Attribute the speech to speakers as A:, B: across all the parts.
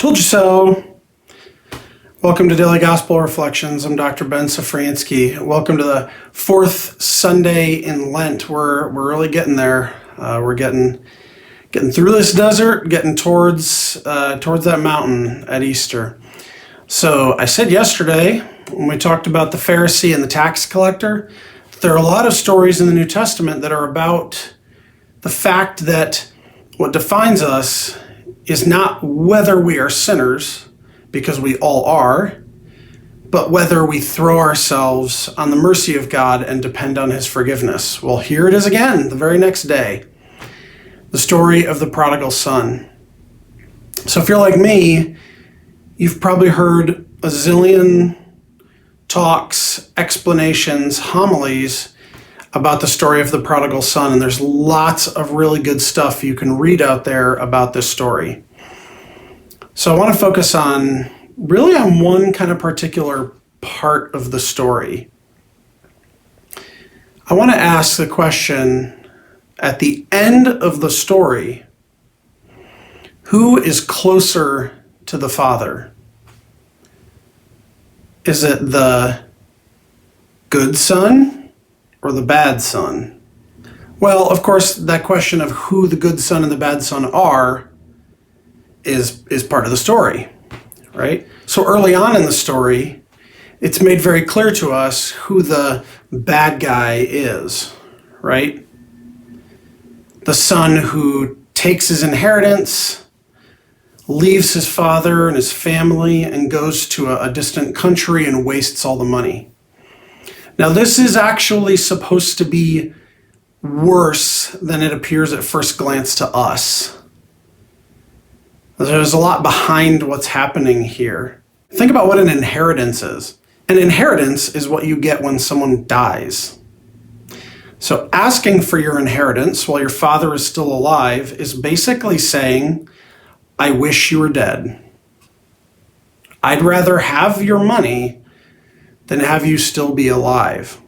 A: Told you so. Welcome to Daily Gospel Reflections. I'm Dr. Ben Safransky. Welcome to the fourth Sunday in Lent. We're really getting there. We're getting through this desert, getting towards that mountain at Easter. So I said yesterday when we talked about the Pharisee and the tax collector, there are a lot of stories in the New Testament that are about the fact that what defines us is not whether we are sinners, because we all are, but whether we throw ourselves on the mercy of God and depend on his forgiveness. Well, here it is again, the very next day. The story of the prodigal son. So if you're like me, you've probably heard a zillion talks, explanations, homilies about the story of the prodigal son, and there's lots of really good stuff you can read out there about this story. So I want to focus on one kind of particular part of the story. I want to ask the question, at the end of the story, who is closer to the Father? Is it the good son or the bad son? Well, of course, that question of who the good son and the bad son are is part of the story, right? So early on in the story, it's made very clear to us who the bad guy is, right? The son who takes his inheritance, leaves his father and his family, and goes to a distant country and wastes all the money. Now, this is actually supposed to be worse than it appears at first glance to us. There's a lot behind what's happening here. Think about what an inheritance is. An inheritance is what you get when someone dies. So asking for your inheritance while your father is still alive is basically saying, I wish you were dead. I'd rather have your money than have you still be alive.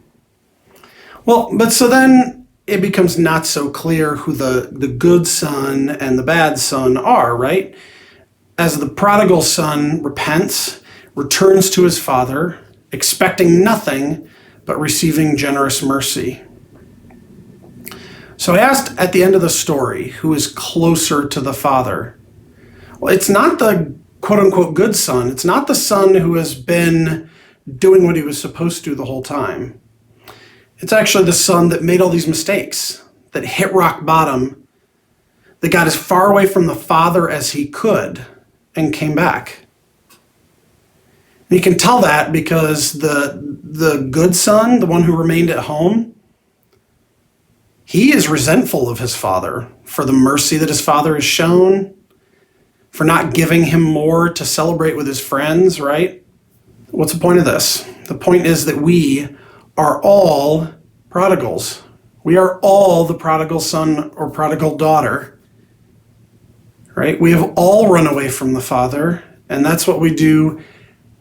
A: Well, but so then it becomes not so clear who the good son and the bad son are, right? As the prodigal son repents, returns to his father, expecting nothing but receiving generous mercy. So I asked at the end of the story, who is closer to the Father? Well, it's not the quote-unquote good son. It's not the son who has been doing what he was supposed to the whole time. It's actually the son that made all these mistakes, that hit rock bottom, that got as far away from the Father as he could and came back. And you can tell that because the good son, the one who remained at home, he is resentful of his father for the mercy that his father has shown, for not giving him more to celebrate with his friends, right? What's the point of this? The point is that we are all prodigals. We are all the prodigal son or prodigal daughter, right? We have all run away from the Father, and that's what we do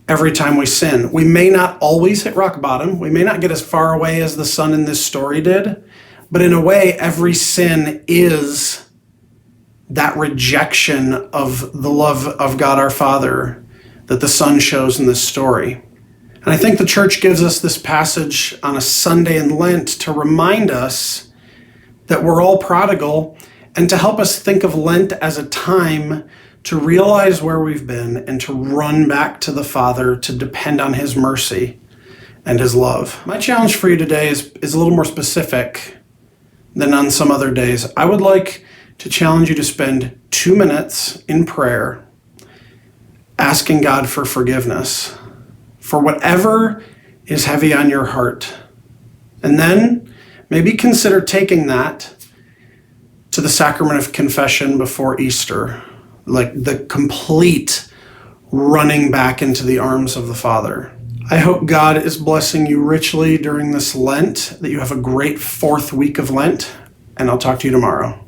A: every time we sin. We may not always hit rock bottom. We may not get as far away as the son in this story did, but in a way, every sin is that rejection of the love of God our Father that the son shows in this story. And I think the church gives us this passage on a Sunday in Lent to remind us that we're all prodigal and to help us think of Lent as a time to realize where we've been and to run back to the Father, to depend on his mercy and his love. My challenge for you today is a little more specific than on some other days. I would like to challenge you to spend 2 minutes in prayer asking God for forgiveness for whatever is heavy on your heart. And then maybe consider taking that to the sacrament of confession before Easter, like the complete running back into the arms of the Father. I hope God is blessing you richly during this Lent, that you have a great fourth week of Lent, and I'll talk to you tomorrow.